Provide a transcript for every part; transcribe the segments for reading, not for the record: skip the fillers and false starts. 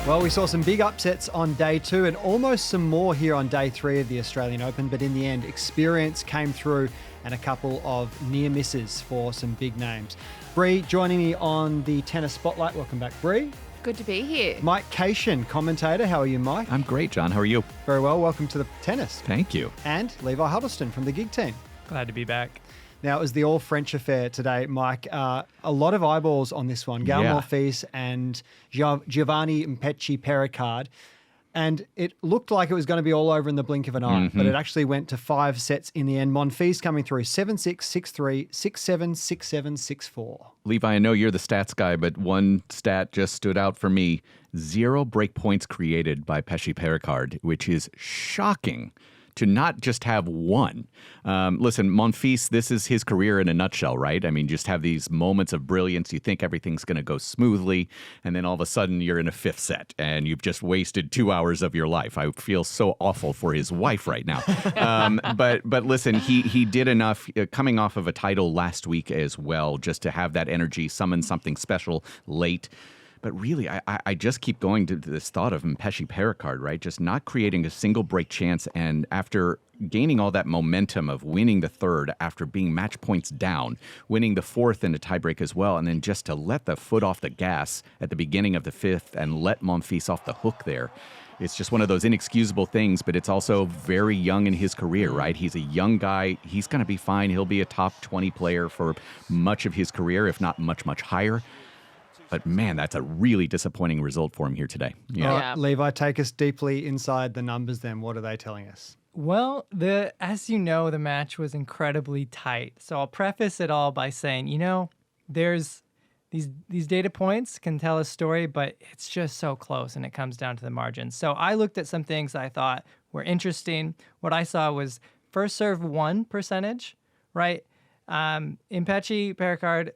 Well, we saw some big upsets on day 2 and almost some more here on day 3 of the Australian Open, but in the end, experience came through and a couple of near misses for some big names. Bree joining me on the tennis spotlight. Welcome back, Bree. Good to be here. Mike Cation, commentator. How are you, Mike? I'm great, John. How are you? Very well. Welcome to the tennis. Thank you. And Levi Huddleston from the gig team. Glad to be back. Now, it was the all-French affair today, Mike. A lot of eyeballs on this one. Gael Monfils and Giovanni Mpetshi Perricard. And it looked like it was going to be all over in the blink of an eye, but it actually went to 5 sets in the end. Monfils coming through 7-6, 6-3, 6-7, 6-7, 6-4. Levi, I know you're the stats guy, but one stat just stood out for me. 0 break points created by Mpetshi Perricard, which is shocking to not just have one. Listen, Monfils, this is his career in a nutshell, right? I mean, just have these moments of brilliance. You think everything's going to go smoothly, and then all of a sudden you're in a 5th set, and you've just wasted 2 hours of your life. I feel so awful for his wife right now. But listen, he did enough coming off of a title last week as well, just to have that energy, summon something special late. But really, I just keep going to this thought of Mpetshi Perricard, right? Just not creating a single break chance. And after gaining all that momentum of winning the 3rd after being match points down, winning the 4th in a tiebreak as well, and then just to let the foot off the gas at the beginning of the 5th and let Monfils off the hook there. It's just one of those inexcusable things, but it's also very young in his career, right? He's a young guy. He's going to be fine. He'll be a top 20 player for much of his career, if not much, much higher. But man, that's a really disappointing result for him here today. Yeah. All right, Levi, take us deeply inside the numbers then. What are they telling us? Well, as you know, the match was incredibly tight. So I'll preface it all by saying, there's these data points can tell a story, but it's just so close and it comes down to the margins. So I looked at some things I thought were interesting. What I saw was first serve 1 percentage, right? Mpetshi Perricard,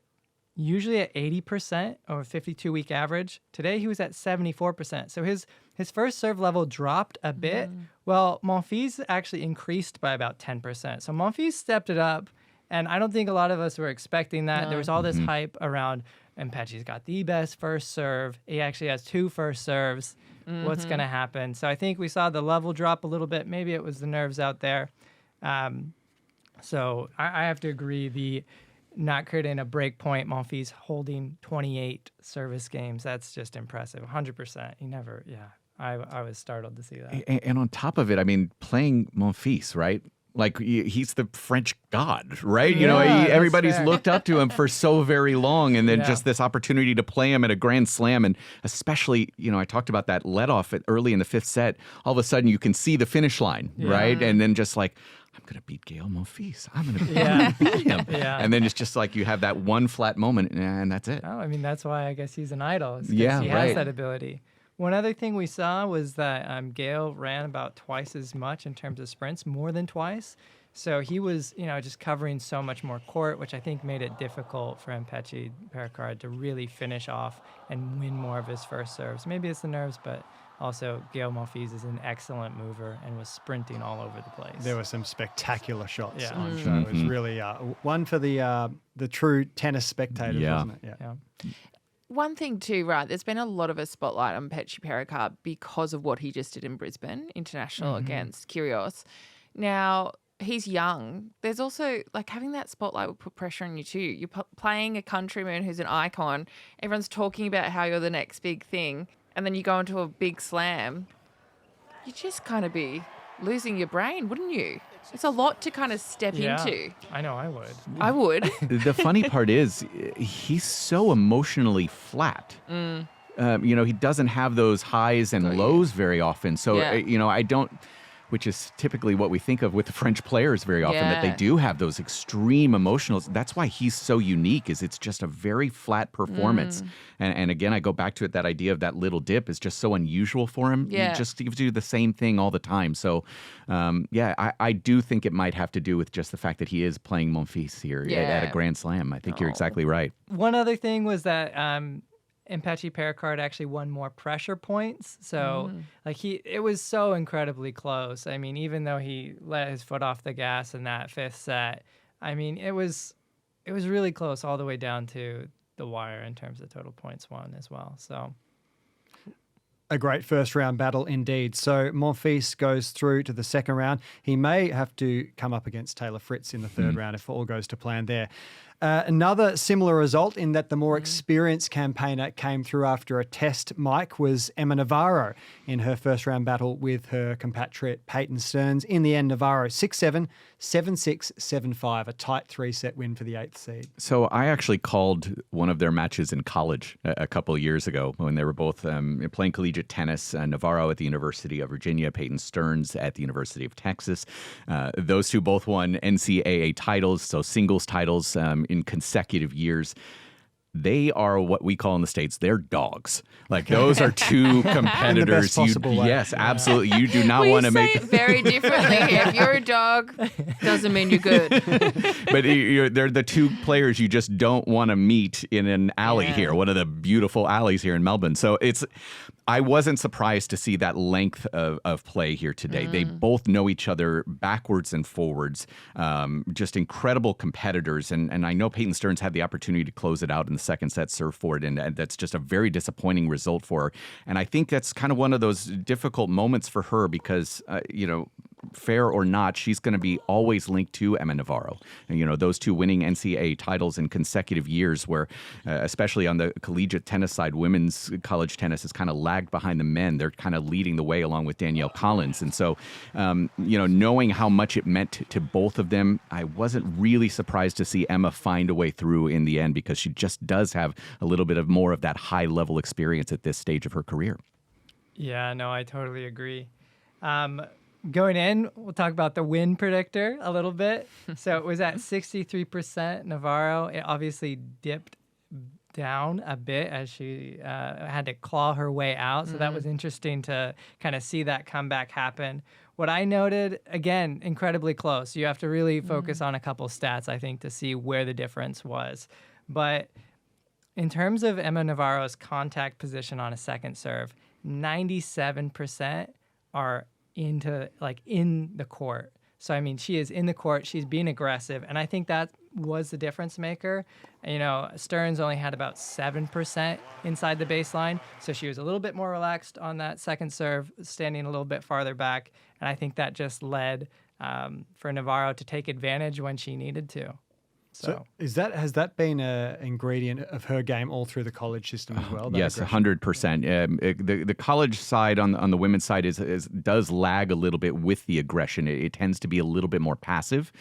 usually at 80% over a 52-week average. Today, he was at 74%. So his first serve level dropped a bit. Well, Monfils actually increased by about 10%. So Monfils stepped it up, and I don't think a lot of us were expecting that. No. There was all this hype around Mpetchi's got the best first serve. He actually has 2 first serves. What's going to happen? So I think we saw the level drop a little bit. Maybe it was the nerves out there. So I have to agree, not creating a break point, Monfils holding 28 service games. That's just impressive. 100%. I was startled to see that. And on top of it, I mean, playing Monfils, right? Like, he's the French god, right? Yeah, everybody's looked up to him for so very long. And then just this opportunity to play him at a Grand Slam. And especially, I talked about that let-off early in the 5th set. All of a sudden, you can see the finish line, right? And then just like, I'm going to beat Gael Monfils. I'm going to beat him. And then it's just like you have that one flat moment, and that's it. Oh, I mean, that's why I guess he's an idol. He has that ability. One other thing we saw was that Gael ran about twice as much in terms of sprints, more than twice. So he was, just covering so much more court, which I think made it difficult for Mpetshi Perricard to really finish off and win more of his first serves. Maybe it's the nerves, but also Gael Monfils is an excellent mover and was sprinting all over the place. There were some spectacular shots on show. It was really one for the true tennis spectators, wasn't it? Yeah. One thing too, right, there's been a lot of a spotlight on Mpetshi Perricard because of what he just did in Brisbane International against Kyrgios. Now, he's young. There's also, having that spotlight will put pressure on you too. You're playing a countryman who's an icon. Everyone's talking about how you're the next big thing. And then you go into a big slam. You'd just kind of be losing your brain, wouldn't you? It's a lot to kind of step into. I know, I would. I would. The funny part is he's so emotionally flat. He doesn't have those highs and lows very often. So, I don't... Which is typically what we think of with the French players very often, that they do have those extreme emotionals. That's why he's so unique, is it's just a very flat performance. And again, I go back to it, that idea of that little dip is just so unusual for him. Yeah. He just gives you the same thing all the time. So, I do think it might have to do with just the fact that he is playing Monfils here at a Grand Slam. I think you're exactly right. One other thing was that Mpetshi Perricard actually won more pressure points. So it was so incredibly close. I mean, even though he let his foot off the gas in that 5th set, I mean, it was really close all the way down to the wire in terms of total points won as well. So a great first round battle indeed. So Monfils goes through to the second round. He may have to come up against Taylor Fritz in the third round if all goes to plan there. Another similar result in that the more experienced campaigner came through after a test, Mike, was Emma Navarro in her first round battle with her compatriot Peyton Stearns. In the end, Navarro 6-7, 7-6, 7-5, a tight 3-set win for the 8th seed. So I actually called one of their matches in college a couple of years ago when they were both playing collegiate tennis. Navarro at the University of Virginia, Peyton Stearns at the University of Texas. Those two both won NCAA titles, so singles titles in consecutive years. They are what we call in the States, they're dogs. Like those are two competitors. Yes, absolutely. You do not want to make it very differently. If you're a dog, doesn't mean you're good. But they're the two players you just don't want to meet in an alley here, one of the beautiful alleys here in Melbourne. So I wasn't surprised to see that length of play here today. They both know each other backwards and forwards. Just incredible competitors. And I know Peyton Stearns had the opportunity to close it out in the second set, serve forward, and that's just a very disappointing result for her. And I think that's kind of one of those difficult moments for her because, fair or not, she's going to be always linked to Emma Navarro. And, those two winning NCAA titles in consecutive years where, especially on the collegiate tennis side, women's college tennis has kind of lagged behind the men. They're kind of leading the way along with Danielle Collins. And so, knowing how much it meant to both of them, I wasn't really surprised to see Emma find a way through in the end because she just does have a little bit of more of that high-level experience at this stage of her career. Yeah, no, I totally agree. Going in, we'll talk about the win predictor a little bit. So it was at 63% Navarro. It obviously dipped down a bit as she had to claw her way out. So that was interesting to kind of see that comeback happen. What I noted, again, incredibly close. You have to really focus on a couple stats, I think, to see where the difference was. But in terms of Emma Navarro's contact position on a second serve, 97% are in the court. So, I mean, she is in the court. She's being aggressive. And I think that was the difference maker. Stearns only had about 7% inside the baseline. So she was a little bit more relaxed on that second serve, standing a little bit farther back. And I think that just led for Navarro to take advantage when she needed to. So has that been an ingredient of her game all through the college system as well? Yes, 100%. The college side on the women's side does lag a little bit with the aggression. It tends to be a little bit more passive.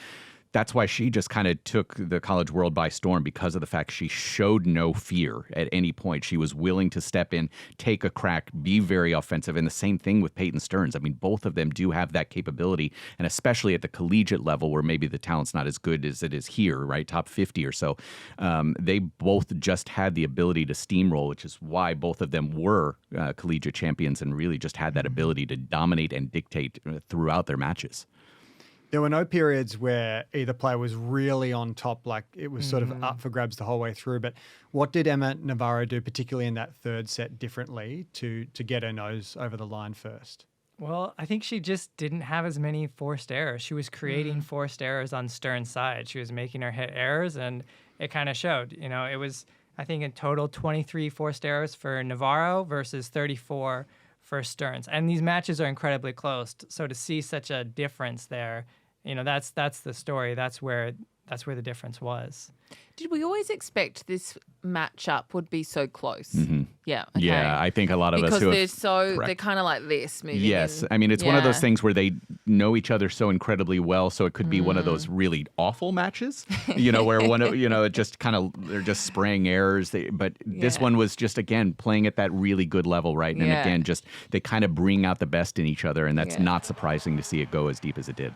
That's why she just kind of took the college world by storm because of the fact she showed no fear at any point. She was willing to step in, take a crack, be very offensive. And the same thing with Peyton Stearns. I mean, both of them do have that capability. And especially at the collegiate level where maybe the talent's not as good as it is here, right? Top 50 or so. They both just had the ability to steamroll, which is why both of them were collegiate champions and really just had that ability to dominate and dictate throughout their matches. There were no periods where either player was really on top, like it was sort of up for grabs the whole way through. But what did Emma Navarro do, particularly in that third set, differently to get her nose over the line first? Well, I think she just didn't have as many forced errors. She was creating forced errors on Stearns' side. She was making her hit errors, and it kind of showed. It was, I think, in total 23 forced errors for Navarro versus 34 for Stearns. And these matches are incredibly close. So to see such a difference there, that's the story. That's where the difference was. Did we always expect this matchup would be so close? Mm-hmm. Yeah. Okay. Yeah, I think a lot of us who they're kind of like this moving. Yes, I mean it's one of those things where they know each other so incredibly well, so it could be one of those really awful matches, where one of it just kind of they're just spraying errors. But this one was just again playing at that really good level, right? And again, just they kind of bring out the best in each other, and that's not surprising to see it go as deep as it did.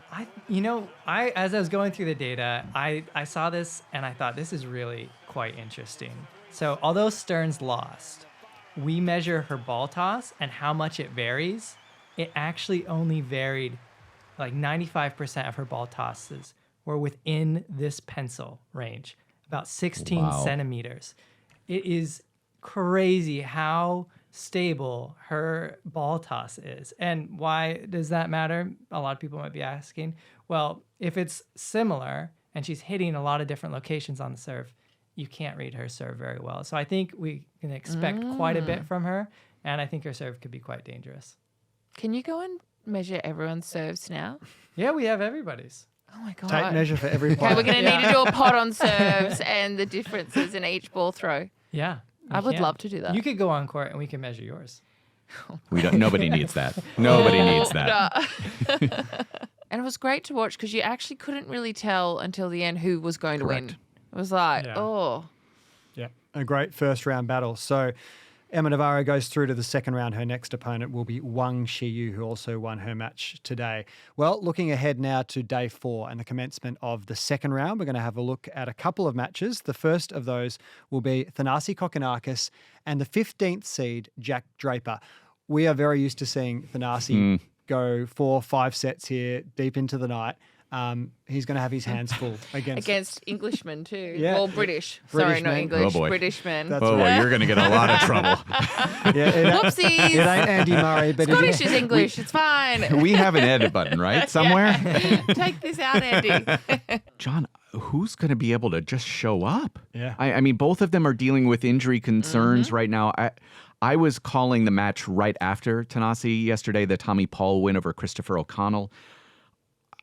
As I was going through the data, I saw this and I thought this is really quite interesting. So although Stearns lost, we measure her ball toss and how much it varies. It actually only varied like 95% of her ball tosses were within this pencil range, about 16 centimeters. It is crazy how stable her ball toss is. And why does that matter? A lot of people might be asking. Well, if it's similar and she's hitting a lot of different locations on the serve, you can't read her serve very well. So I think we can expect quite a bit from her. And I think her serve could be quite dangerous. Can you go and measure everyone's serves now? Yeah, we have everybody's. Oh my God. Tape measure for every player. Okay, we're going to need to do a pod on serves and the differences in each ball throw. Yeah. I would love to do that. You could go on court and we can measure yours. Nobody needs that. Nobody needs that. And it was great to watch because you actually couldn't really tell until the end who was going to win. Correct. It was like, Yeah. oh. Yeah, a great first round battle. So Emma Navarro goes through to the second round. Her next opponent will be Wang Shiyu, who also won her match today. Well, looking ahead now to day 4 and the commencement of the second round, we're going to have a look at a couple of matches. The first of those will be Thanasi Kokkinakis and the 15th seed, Jack Draper. We are very used to seeing Thanasi go 4-5 sets here deep into the night. He's going to have his hands full Against Englishmen too. Yeah. Well, British. British Sorry, not men. English. Oh, boy. British men. That's Oh, right. you're going to get a lot of trouble. Whoopsies. It ain't Andy Murray, but Scottish is English. It's fine. We have an edit button, right? Somewhere? Take this out, Andy. John, who's going to be able to just show up? Yeah. I mean, both of them are dealing with injury concerns right now. I was calling the match right after Thanasi yesterday, the Tommy Paul win over Christopher O'Connell.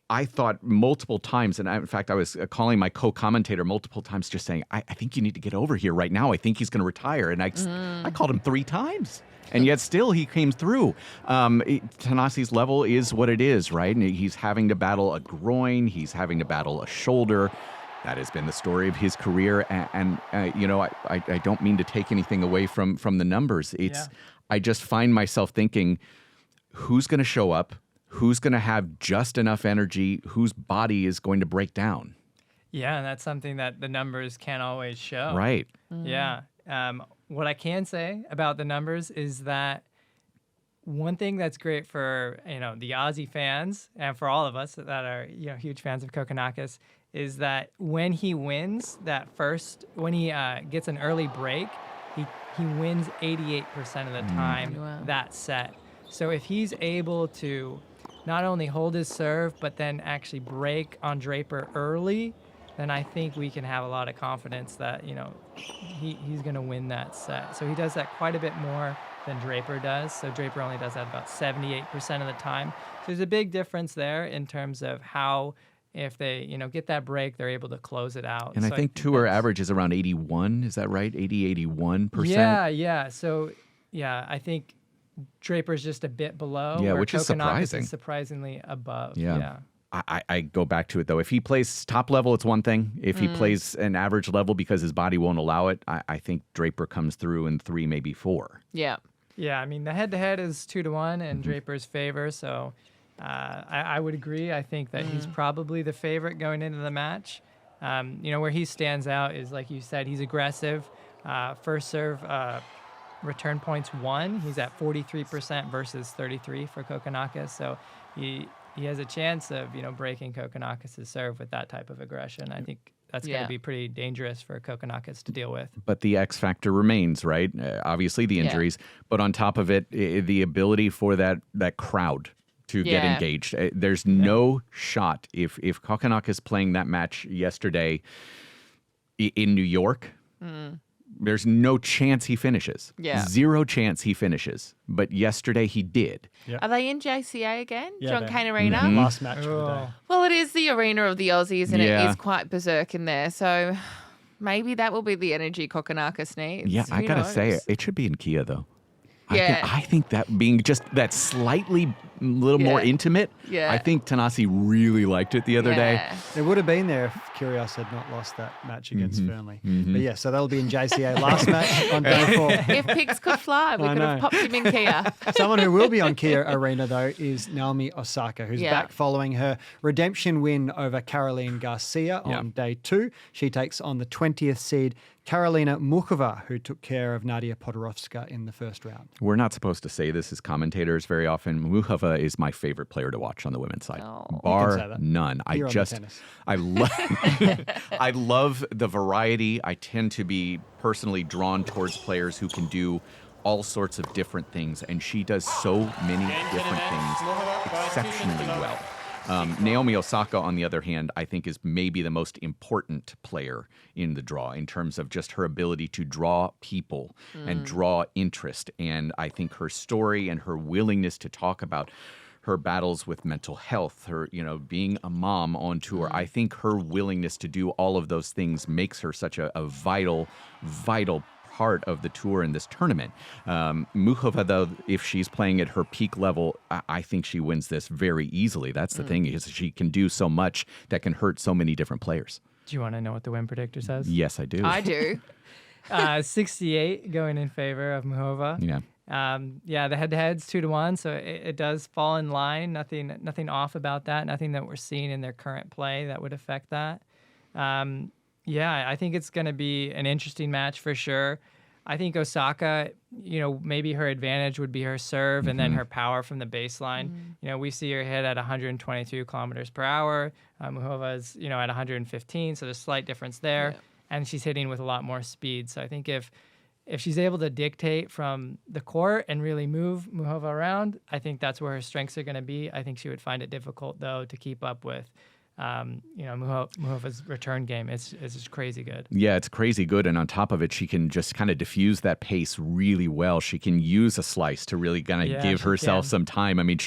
I thought multiple times, and in fact, I was calling my co-commentator multiple times just saying, I think you need to get over here right now. I think he's going to retire. And I called him 3 times. And yet still he came through. Thanasi's level is what it is, right? And he's having to battle a groin. He's having to battle a shoulder. That has been the story of his career. And you know, I don't mean to take anything away from the numbers. I just find myself thinking, who's going to show up? Who's going to have just enough energy? Whose body is going to break down? Yeah, and that's something that the numbers can't always show. Right. Yeah. What I can say about the numbers is that one thing that's great for the Aussie fans and for all of us that are huge fans of Kokkinakis is that when he wins when he gets an early break, he wins 88% of the time that set. So if he's able to not only hold his serve, but then actually break on Draper early, then I think we can have a lot of confidence that, he's going to win that set. So he does that quite a bit more than Draper does. So Draper only does that about 78% of the time. So there's a big difference there in terms of how, if they, get that break, they're able to close it out. And so I think tour average is around 81. Is that right? 81%? Yeah. So, I think Draper's just a bit below. Yeah, where which is Kokkinakis surprising. is surprisingly above. Yeah. I go back to it, though. If he plays top level, it's one thing. If he plays an average level because his body won't allow it, I think Draper comes through in 3, maybe 4. Yeah. Yeah, I mean, the head-to-head is 2-1 in Draper's favor, so I would agree. I think that he's probably the favorite going into the match. Where he stands out is, like you said, he's aggressive. First serve return points 1. He's at 43% versus 33% for Kokkinakis, so he has a chance of breaking Kokkinakis' serve with that type of aggression. I think that's going to be pretty dangerous for Kokkinakis to deal with. But the X factor remains, right? Obviously the injuries, but on top of it, the ability for that crowd to get engaged. There's no shot if Kokkinakis playing that match yesterday in New York. There's no chance he finishes. Yeah. 0 chance he finishes. But yesterday he did. Are they in JCA again? Yeah, Cain Arena? Last match of the day. Well, it is the arena of the Aussies, and Yeah. it is quite berserk in there. So maybe that will be the energy Kokkinakis needs. Yeah, I Who got to knows? say, it should be in Kia, though. Yeah. I think that being just that slightly little more intimate, Yeah. I think Thanasi really liked it the other day. Yeah. It would have been there if Kyrgios had not lost that match against Burnley. But yeah, so that'll be in JCA. Last match on day 4. If pigs could fly, we I could have know. popped him in Kia. Someone who will be on Kia Arena, though, is Naomi Osaka, who's Yeah. back following her redemption win over Karolina Garcia on day 2. She takes on the 20th seed Karolina Muchova, who took care of Nadia Podoroska in the first round. We're not supposed to say this as commentators very often. Muchova is my favorite player to watch on the women's side, Oh. You can say bar that. none. You're on the tennis. I love, I love the variety. I tend to be personally drawn towards players who can do all sorts of different things, and she does so many different things exceptionally well. Naomi Osaka, on the other hand, I think is maybe the most important player in the draw in terms of just her ability to draw people and draw interest. And I think her story and her willingness to talk about her battles with mental health, her, being a mom on tour. I think her willingness to do all of those things makes her such a vital part of the tour in this tournament. Muchova, though, if she's playing at her peak level, I think she wins this very easily. That's the thing, is she can do so much that can hurt so many different players. Do you want to know what the win predictor says? Yes, I do. I do. 68 going in favor of Muchova. Yeah. The head-to-head's 2-1, so it does fall in line. Nothing off about that. Nothing that we're seeing in their current play that would affect that. I think it's going to be an interesting match for sure. I think Osaka, maybe her advantage would be her serve and then her power from the baseline. We see her hit at 122 kilometers per hour. Muchova's, at 115, so there's a slight difference there. Yeah. And she's hitting with a lot more speed. So I think if she's able to dictate from the court and really move Muchova around, I think that's where her strengths are going to be. I think she would find it difficult, though, to keep up with Muchova's return game. It's just crazy good. Yeah, it's crazy good. And on top of it, she can just kind of diffuse that pace really well. She can use a slice to really kind of give herself some time. I mean,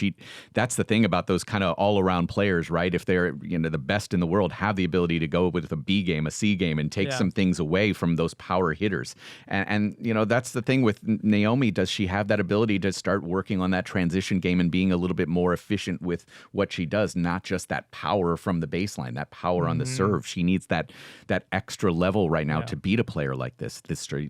that's the thing about those kind of all-around players, right? If they're the best in the world, have the ability to go with a B game, a C game, and take some things away from those power hitters. And that's the thing with Naomi. Does she have that ability to start working on that transition game and being a little bit more efficient with what she does, not just that power from the baseline, that power on the serve? She needs that extra level right now to beat a player like this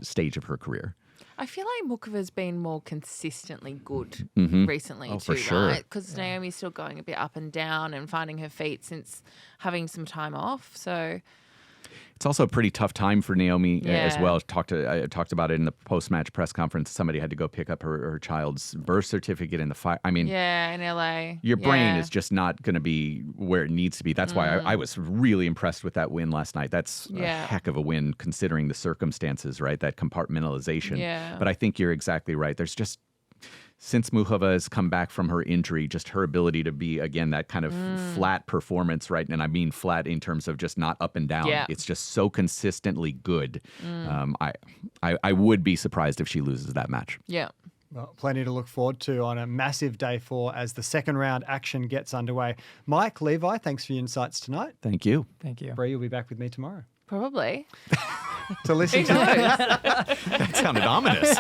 stage of her career. I feel like Muchova's been more consistently good recently too, for sure. right? Because Naomi's still going a bit up and down and finding her feet since having some time off. So it's also a pretty tough time for Naomi as well. I talked about it in the post-match press conference. Somebody had to go pick up her child's birth certificate in the fire. I mean, in LA. Your brain is just not going to be where it needs to be. That's why I was really impressed with that win last night. That's a heck of a win considering the circumstances, right? That compartmentalization. Yeah. But I think you're exactly right. There's just, since Muchova has come back from her injury, just her ability to be, again, that kind of flat performance, right? And I mean flat in terms of just not up and down. Yeah. It's just so consistently good. I would be surprised if she loses that match. Yeah. Well, plenty to look forward to on a massive day 4 as the second round action gets underway. Mike, Levi, thanks for your insights tonight. Thank you. Thank you. Bree, you'll be back with me tomorrow. Probably. To listen to That sounded ominous.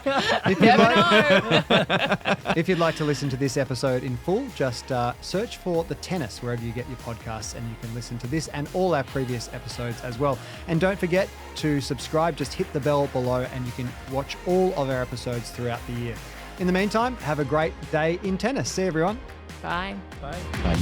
If you'd like to listen to this episode in full, just search for The Tennis wherever you get your podcasts, and you can listen to this and all our previous episodes as well. And don't forget to subscribe. Just hit the bell below and you can watch all of our episodes throughout the year. In the meantime, have a great day in tennis. See you, everyone. Bye. Bye. Bye.